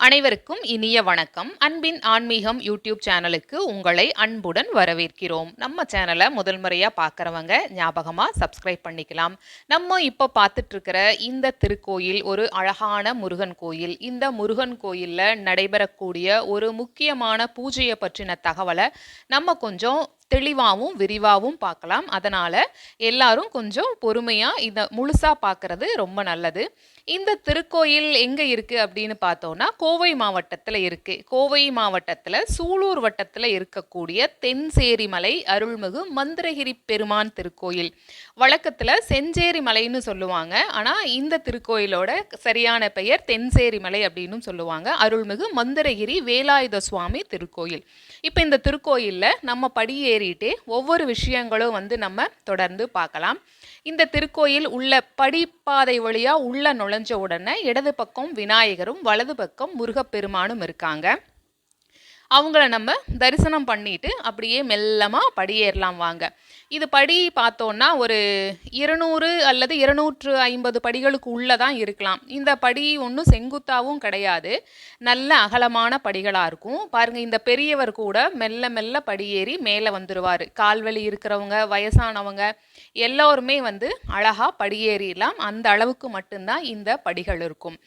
அனைவருக்கும் இனிய வணக்கம். அன்பின் ஆன்மீகம் யூடியூப் சேனலுக்கு உங்களை அன்புடன் வரவேற்கிறோம். நம்ம சேனலை முதல் முறையாக பார்க்குறவங்க ஞாபகமாக சப்ஸ்கிரைப் பண்ணிக்கலாம். நம்ம இப்போ பார்த்துட்டு இருக்கிற இந்த திருக்கோயில் ஒரு அழகான முருகன் கோயில். இந்த முருகன் கோயிலில் நடைபெறக்கூடிய ஒரு முக்கியமான பூஜையை பற்றின தகவலை நம்ம கொஞ்சம் தெளிவாகவும் விரிவாகவும் பார்க்கலாம். அதனால் எல்லாரும் கொஞ்சம் பொறுமையாக இதை முழுசாக பார்க்குறது ரொம்ப நல்லது. இந்த திருக்கோயில் எங்கே இருக்குது அப்படின்னு பார்த்தோன்னா கோவை மாவட்டத்தில் இருக்குது. கோவை மாவட்டத்தில் சூலூர் வட்டத்தில் இருக்கக்கூடிய தென்சேரி மலை அருள்மிகு மந்திரகிரி பெருமான் திருக்கோயில். வழக்கத்தில் செஞ்சேரி மலைன்னு சொல்லுவாங்க. ஆனால் இந்த திருக்கோயிலோட சரியான பெயர் தென்சேரி மலை அப்படின்னு சொல்லுவாங்க. அருள்மிகு மந்திரகிரி வேலாயுத சுவாமி திருக்கோயில். இப்போ இந்த திருக்கோயிலில் நம்ம படியேறிட்டே ஒவ்வொரு விஷயங்களும் நம்ம தொடர்ந்து பார்க்கலாம். இந்த திருக்கோயில் உள்ள படிப்பாதை வழியாக உள்ள நுழைஞ்ச உடனே இடது பக்கம் விநாயகரும் வலது பக்கம் முருகப்பெருமானும் இருக்காங்க. அவங்கள நம்ம தரிசனம் பண்ணிட்டு அப்படியே மெல்லமாக படியேறலாம் வாங்க. இது படி பார்த்தோன்னா ஒரு 200 அல்லது 250 படிகளுக்கு உள்ளே தான் இருக்கலாம். இந்த படி ஒன்றும் செங்குத்தாகவும் கிடையாது, நல்ல அகலமான படிகளாக இருக்கும். பாருங்கள், இந்த பெரியவர் கூட மெல்ல மெல்ல படியேறி மேலே வந்துடுவார். கால்வலி இருக்கிறவங்க, வயசானவங்க எல்லோருமே அழகாக படியேறிடலாம். அந்த அளவுக்கு மட்டும்தான் இந்த படிகள் இருக்கும்.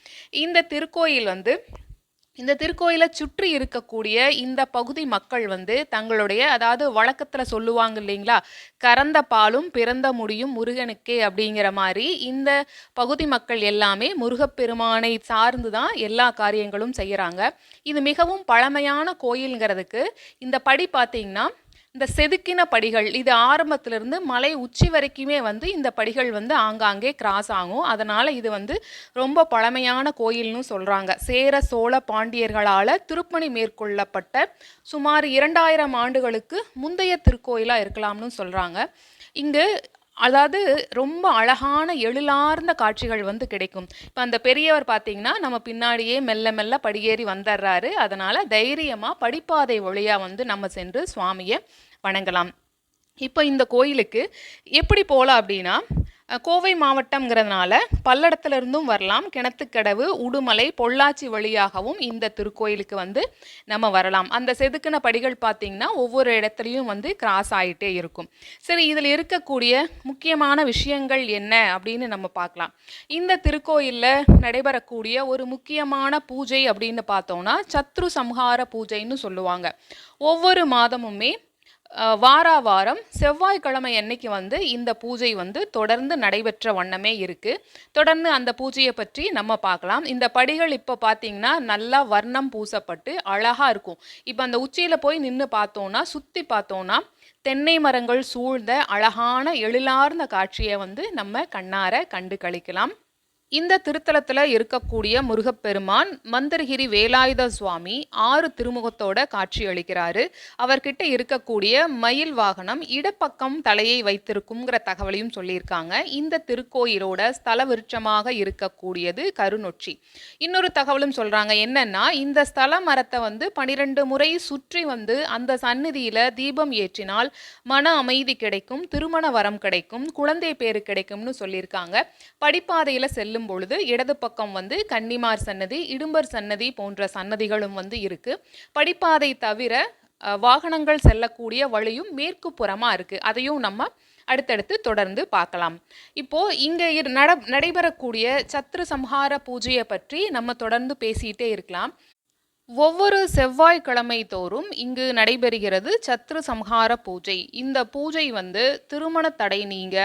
இந்த திருக்கோயிலை சுற்றி இருக்கக்கூடிய இந்த பகுதி மக்கள் தங்களுடைய, அதாவது வழக்கத்தில் சொல்லுவாங்க இல்லைங்களா, கறந்த பாலும் பிறந்த முடியும் முருகனுக்கே அப்படிங்கிற மாதிரி இந்த பகுதி மக்கள் எல்லாமே முருகப்பெருமானை சார்ந்து தான் எல்லா காரியங்களும் செய்கிறாங்க. இது மிகவும் பழமையான கோயிலுங்கிறதுக்கு இந்த படி பார்த்தீங்கன்னா இந்த செதுக்கின படிகள், இது ஆரம்பத்திலிருந்து மலை உச்சி வரைக்குமே இந்த படிகள் ஆங்காங்கே கிராஸ் ஆகும். அதனால் இது ரொம்ப பழமையான கோயில்னு சொல்கிறாங்க. சேர சோழ பாண்டியர்களால் திருப்பணி மேற்கொள்ளப்பட்ட சுமார் 2000 ஆண்டுகளுக்கு முந்தைய திருக்கோயிலாக இருக்கலாம்னு சொல்கிறாங்க. இங்கு அதாவது ரொம்ப அழகான எழிலார்ந்த காட்சிகள் கிடைக்கும். இப்போ அந்த பெரியவர் பார்த்தீங்கன்னா நம்ம பின்னாடியே மெல்ல மெல்ல படியேறி வந்துடுறாரு. அதனால் தைரியமாக படிப்பாதை வழியாக நம்ம சென்று சுவாமியை வணங்கலாம். இப்போ இந்த கோயிலுக்கு எப்படி போகலாம் அப்படின்னா, கோவை மாவட்டம்ங்கிறதுனால பல்லடத்துலேருந்தும் வரலாம். கிணத்துக்கடவு, உடுமலை, பொள்ளாச்சி வழியாகவும் இந்த திருக்கோயிலுக்கு நம்ம வரலாம். அந்த செதுக்கின படிகள் பார்த்திங்கன்னா ஒவ்வொரு இடத்துலையும் கிராஸ் ஆகிட்டே இருக்கும். சரி, இதில் இருக்கக்கூடிய முக்கியமான விஷயங்கள் என்ன அப்படின்னு நம்ம பார்க்கலாம். இந்த திருக்கோயிலில் நடைபெறக்கூடிய ஒரு முக்கியமான பூஜை அப்படின்னு பார்த்தோன்னா சத்ரு சம்ஹார பூஜைன்னு சொல்லுவாங்க. ஒவ்வொரு மாதமுமே வாரம் செவ்வாய்க்கிழமை அன்னைக்கு இந்த பூஜை தொடர்ந்து நடைபெற்ற வண்ணமே இருக்குது. தொடர்ந்து அந்த பூஜையை பற்றி நம்ம பார்க்கலாம். இந்த படிகள் இப்போ பார்த்தீங்கன்னா நல்லா வர்ணம் பூசப்பட்டு அழகாக இருக்கும். இப்போ அந்த உச்சியில் போய் நின்று பார்த்தோன்னா, சுற்றி பார்த்தோன்னா தென்னை மரங்கள் சூழ்ந்த அழகான எழிலார்ந்த காட்சியை நம்ம கண்ணார கண்டு களிக்கலாம். இந்த திருத்தலத்தில் இருக்கக்கூடிய முருகப்பெருமான் மந்திரகிரி வேலாயுத சுவாமி 6 திருமுகத்தோட காட்சி அளிக்கிறாரு. அவர்கிட்ட இருக்கக்கூடிய மயில் வாகனம் இடப்பக்கம் தலையை வைத்திருக்குங்கிற தகவலையும் சொல்லியிருக்காங்க. இந்த திருக்கோயிலோட ஸ்தல விருட்சமாக இருக்கக்கூடியது கருநொச்சி. இன்னொரு தகவலும் சொல்றாங்க. என்னன்னா, இந்த ஸ்தல மரத்தை 12 முறை சுற்றி அந்த சந்நிதியில தீபம் ஏற்றினால் மன அமைதி கிடைக்கும், திருமண வரம் கிடைக்கும், குழந்தை பேரு கிடைக்கும்னு சொல்லியிருக்காங்க. படிப்பாதையில செல்லும் பொழுது இடது பக்கம் கன்னிமார் சன்னதி, இடும்பர் சன்னதி போன்ற சன்னதிகளும் இருக்கு. படிப்பாதை தவிர வாகனங்கள் செல்லக்கூடிய வழியும் மேற்கு புறமா இருக்கு. அதையும் நம்ம அடுத்தடுத்து தொடர்ந்து பார்க்கலாம். இப்போ இங்க நடைபெறக்கூடிய சத்ரு சம்ஹார பூஜையை பற்றி நம்ம தொடர்ந்து பேசிட்டே இருக்கலாம். ஒவ்வொரு செவ்வாய்க்கிழமை தோறும் இங்கு நடைபெறுகிறது சத்ரு சம்ஹார பூஜை. இந்த பூஜை திருமண தடை நீங்க,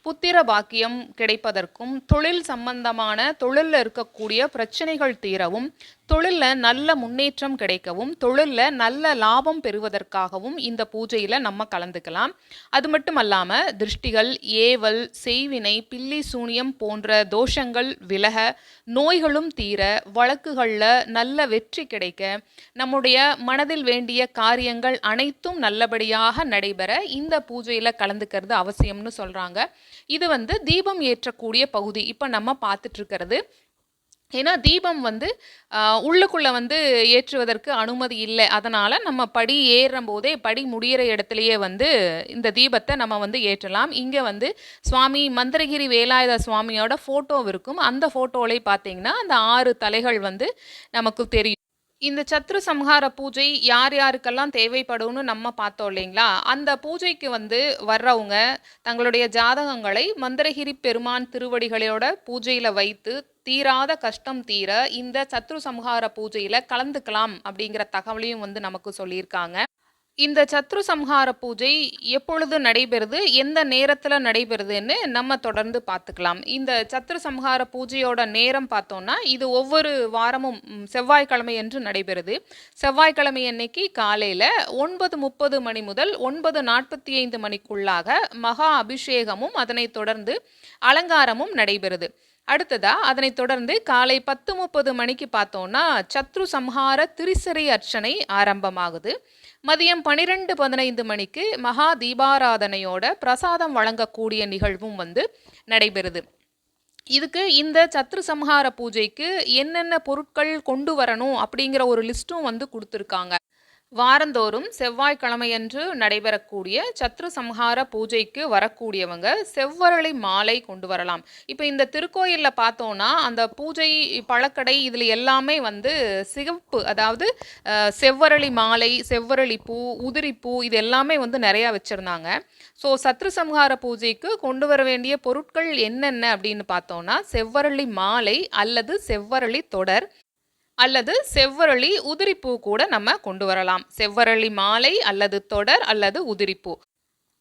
புத்திர பாக்கியம் கிடைப்பதற்கும், தொழில் சம்பந்தமான தொழிலில் இருக்கக்கூடிய பிரச்சனைகள் தீரவும், தொழிலில் நல்ல முன்னேற்றம் கிடைக்கவும், தொழிலில் நல்ல லாபம் பெறுவதற்காகவும் இந்த பூஜையில் நம்ம கலந்துக்கலாம். அது மட்டும் இல்லாமல் திருஷ்டிகள், ஏவல், செய்வினை, பில்லி சூனியம் போன்ற தோஷங்கள் விலக, நோய்களும் தீர, வழக்குகளில் நல்ல வெற்றி கிடைக்க, நம்முடைய மனதில் வேண்டிய காரியங்கள் அனைத்தும் நல்லபடியாக நடைபெற இந்த பூஜையில் கலந்துக்கிறது அவசியம்னு சொல்கிறாங்க. இது தீபம் ஏற்றக்கூடிய பகுதி. இப்போ நம்ம பார்த்துட்டு இருக்கிறது ஏன்னா தீபம் வந்து உள்ளுக்குள்ள வந்து ஏற்றுவதற்கு அனுமதி இல்ல. அதனால நம்ம படி ஏறும்போதே, படி முடியிற இடத்திலேயே வந்து இந்த தீபத்த நம்ம வந்து ஏற்றலாம். இங்க வந்து சுவாமி மந்திரகிரி வேலாயுத சுவாமியோட ஃபோட்டோ இருக்கும். அந்த ஃபோட்டோலே பார்த்தீங்கன்னா, அந்த 6 தலைகள் வந்து நமக்கு தெரியும். இந்த சத்ரு சம்ஹார பூஜை யார் யாருக்கெல்லாம் தேவைப்படும்னு நம்ம பார்த்தோம் இல்லைங்களா? அந்த பூஜைக்கு வந்து வர்றவங்க தங்களுடைய ஜாதகங்களை மந்திரகிரி பெருமான் திருவடிகளோட பூஜையில வைத்து தீராத கஷ்டம் தீர இந்த சத்ரு சம்ஹார பூஜையில கலந்துக்கலாம் அப்படிங்கிற தகவலையும் வந்து நமக்கு சொல்லியிருக்காங்க. இந்த சத்ரு சம்ஹார பூஜை எப்பொழுது நடைபெறுது? எந்த நேரத்தில நடைபெறுதுன்னு நம்ம தொடர்ந்து பார்த்துக்கலாம். இந்த சத்ரு சம்ஹார பூஜையோட நேரம் பார்த்தோம்னா, இது ஒவ்வொரு வாரமும் செவ்வாய்க்கிழமையன்று நடைபெறுது. செவ்வாய்க்கிழமை அன்னைக்கு காலையில 9:30 மணி முதல் 9:45 மணிக்குள்ளாக மகா அபிஷேகமும், அதனைத் தொடர்ந்து அலங்காரமும் நடைபெறுது. அடுத்ததா அதனைத் தொடர்ந்து காலை 10:30 மணிக்கு பார்த்தோம்னா, சத்ரு சம்ஹார திரிசரி அர்ச்சனை ஆரம்பமாகுது. மதியம் 12:15 மணிக்கு மகா தீபாராதனையோட பிரசாதம் வழங்கக்கூடிய நிகழ்வும் வந்து நடைபெறுது. இதுக்கு இந்த சத்ரு சம்ஹார பூஜைக்கு என்னென்ன பொருட்கள் கொண்டு வரணும் அப்படிங்கிற ஒரு லிஸ்ட்டும் வந்து குடுத்துருக்காங்க. வாரந்தோறும் செவ்வாய்க்கிழமையன்று நடைபெறக்கூடிய சத்ரு சம்ஹார பூஜைக்கு வரக்கூடியவங்க செவ்வரளி மாலை கொண்டு வரலாம். இப்போ இந்த திருக்கோயில்ல பார்த்தோம்னா, அந்த பூஜை பழக்கடை இதில் எல்லாமே வந்து சிகப்பு, அதாவது செவ்வரளி மாலை, செவ்வரளி பூ, உதிரிப்பூ இது எல்லாமே வந்து நிறையா வச்சுருந்தாங்க. ஸோ சத்ரு சம்ஹார பூஜைக்கு கொண்டு வர வேண்டிய பொருட்கள் என்னென்ன அப்படின்னு பார்த்தோம்னா, செவ்வரளி மாலை அல்லது செவ்வரளி தொடர் அல்லது செவ்வரளி உதிரிப்பூ கூட நம்ம கொண்டு வரலாம். செவ்வரளி மாலை அல்லது தொடர் அல்லது உதிரிப்பூ.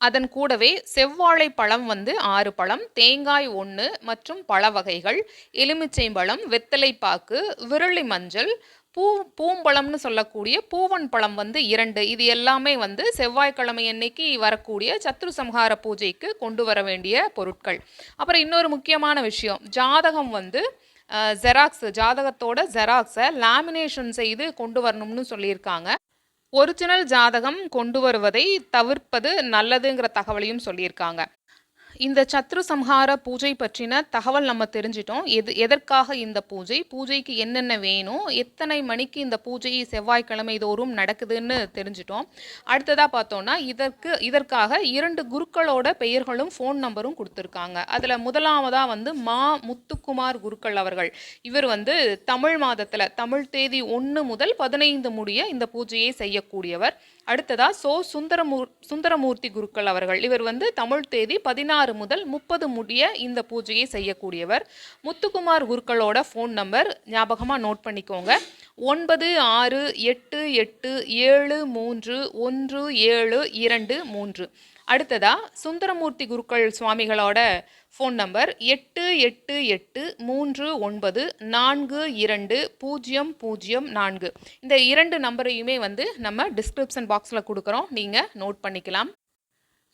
அதன் கூடவே செவ்வாழை பழம் வந்து 6 பழம், தேங்காய் 1 மற்றும் பழ வகைகள், எலுமிச்சை பழம், வெத்தலை பாக்கு, விரலி மஞ்சள், பூம்பழம்னு சொல்லக்கூடிய பூவன் பழம் வந்து 2. இது எல்லாமே வந்து செவ்வாய்க்கிழமை அன்னைக்கு வரக்கூடிய சத்ரு சம்ஹார பூஜைக்கு கொண்டு வர வேண்டிய பொருட்கள். அப்புறம் இன்னொரு முக்கியமான விஷயம், ஜாதகம் வந்து ஜெராக்ஸ், ஜாதகத்தோட ஜெராக்ஸை லேமினேஷன் செய்து கொண்டு வரணும்னு சொல்லியிருக்காங்க. ஒரிஜினல் ஜாதகம் கொண்டு வருவதை தவிர்ப்பது நல்லதுங்கிற தகவலையும் சொல்லியிருக்காங்க. இந்த சத்ரு சம்ஹார பூஜை பற்றின தகவல் நம்ம தெரிஞ்சிட்டோம். எதற்காக இந்த பூஜை, பூஜைக்கு என்னென்ன வேணும், எத்தனை மணிக்கு இந்த பூஜை செவ்வாய்க்கிழமை தோறும் நடக்குதுன்னு தெரிஞ்சிட்டோம். அடுத்ததாக பார்த்தோன்னா, இதற்காக 2 குருக்களோட பெயர்களும் ஃபோன் நம்பரும் கொடுத்துருக்காங்க. அதில் முதலாவதாக வந்து மா முத்துக்குமார் குருக்கள் அவர்கள். இவர் வந்து தமிழ் மாதத்தில் தமிழ் தேதி 1 முதல் 15 முடிய இந்த பூஜையை செய்யக்கூடியவர். அடுத்ததா சுந்தரமூர்த்தி குருக்கள் அவர்கள். இவர் வந்து தமிழ் தேதி 16 முதல் 30 முடிய இந்த பூஜையை செய்யக்கூடியவர். முத்துக்குமார் குருக்களோட ஃபோன் நம்பர் ஞாபகமாக நோட் பண்ணிக்கோங்க. 9888731723. அடுத்ததா சுந்தரமூர்த்தி குருக்கள் சுவாமிகளோட ஃபோன் நம்பர் 8839242004. இந்த 2 நம்பரையுமே வந்து நம்ம டிஸ்கிரிப்ஷன் பாக்ஸில் கொடுக்குறோம், நீங்கள் நோட் பண்ணிக்கலாம்.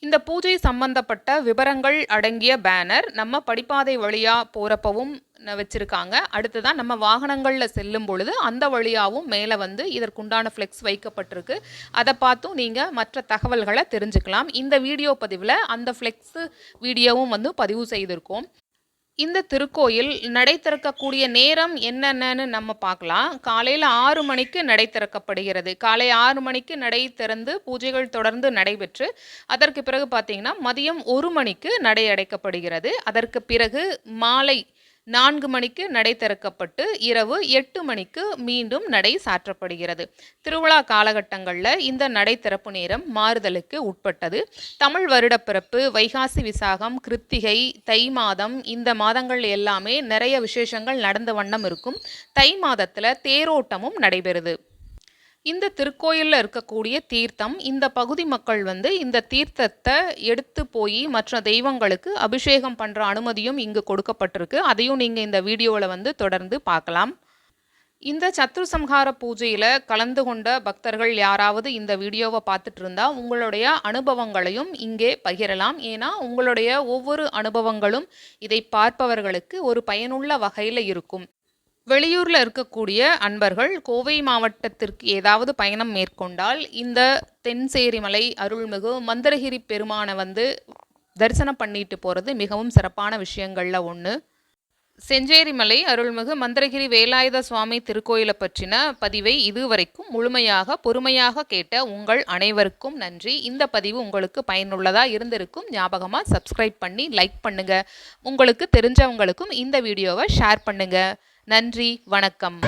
இந்த பூஜை சம்பந்தப்பட்ட விவரங்கள் அடங்கிய பேனர் நம்ம படிப்பாதை வழியாக போகிறப்பவும் வச்சுருக்காங்க. அடுத்ததான் நம்ம வாகனங்களில் செல்லும் பொழுது அந்த வழியாகவும் மேலே வந்து இதற்குண்டான ஃப்ளெக்ஸ் வைக்கப்பட்டிருக்கு. அதை பார்த்தும் நீங்கள் மற்ற தகவல்களை தெரிஞ்சுக்கலாம். இந்த வீடியோ பதிவில் அந்த ஃப்ளெக்ஸு வீடியோவும் வந்து பதிவு செய்திருக்கோம். இந்த திருக்கோயில் நடை திறக்கக்கூடிய நேரம் என்னென்னு நம்ம பார்க்கலாம். காலையில் 6 மணிக்கு நடை திறக்கப்படுகிறது. காலை 6 மணிக்கு நடை திறந்து பூஜைகள் தொடர்ந்து நடைபெற்று அதற்கு பிறகு பார்த்தீங்கன்னா மதியம் 1 மணிக்கு நடை அடைக்கப்படுகிறது. அதற்கு பிறகு மாலை 4 மணிக்கு நடை திறக்கப்பட்டு இரவு 8 மணிக்கு மீண்டும் நடை சாற்றப்படுகிறது. திருவிழா காலகட்டங்களில் இந்த நடை திறப்பு நேரம் மாறுதலுக்கு உட்பட்டது. தமிழ் வருடப்பிறப்பு, வைகாசி விசாகம், கிருத்திகை, தை மாதம், இந்த மாதங்கள் எல்லாமே நிறைய விசேஷங்கள் நடந்த வண்ணம் இருக்கும். தை மாதத்தில் தேரோட்டமும் நடைபெறுது. இந்த திருக்கோயிலில் இருக்கக்கூடிய தீர்த்தம், இந்த பகுதி மக்கள் வந்து இந்த தீர்த்தத்தை எடுத்து போய் மற்ற தெய்வங்களுக்கு அபிஷேகம் பண்ணுற அனுமதியும் இங்கு கொடுக்கப்பட்டிருக்கு. அதையும் நீங்கள் இந்த வீடியோவில் வந்து தொடர்ந்து பார்க்கலாம். இந்த சத்ரு சம்ஹார பூஜையில் கலந்து கொண்ட பக்தர்கள் யாராவது இந்த வீடியோவை பார்த்துட்டு இருந்தால் உங்களுடைய அனுபவங்களையும் இங்கே பகிரலாம். ஏன்னா உங்களுடைய ஒவ்வொரு அனுபவங்களும் இதை பார்ப்பவர்களுக்கு ஒரு பயனுள்ள வகையில் இருக்கும். வெளியூரில் இருக்கக்கூடிய அன்பர்கள் கோவை மாவட்டத்திற்கு ஏதாவது பயணம் மேற்கொண்டால் இந்த தென்சேரிமலை அருள்மிகு மந்திரகிரி பெருமானை வந்து தரிசனம் பண்ணிட்டு போகிறது மிகவும் சிறப்பான விஷயங்களில் ஒன்று. செஞ்சேரிமலை அருள்மிகு மந்திரகிரி வேலாயுத சுவாமி திருக்கோயிலை பற்றின பதிவை இதுவரைக்கும் முழுமையாக பொறுமையாக கேட்ட உங்கள் அனைவருக்கும் நன்றி. இந்த பதிவு உங்களுக்கு பயனுள்ளதா இருந்திருக்கும். ஞாபகமா சப்ஸ்கிரைப் பண்ணி லைக் பண்ணுங்க. உங்களுக்கு தெரிஞ்சவங்களுக்கும் இந்த வீடியோவை ஷேர் பண்ணுங்க. நன்றி, வணக்கம்.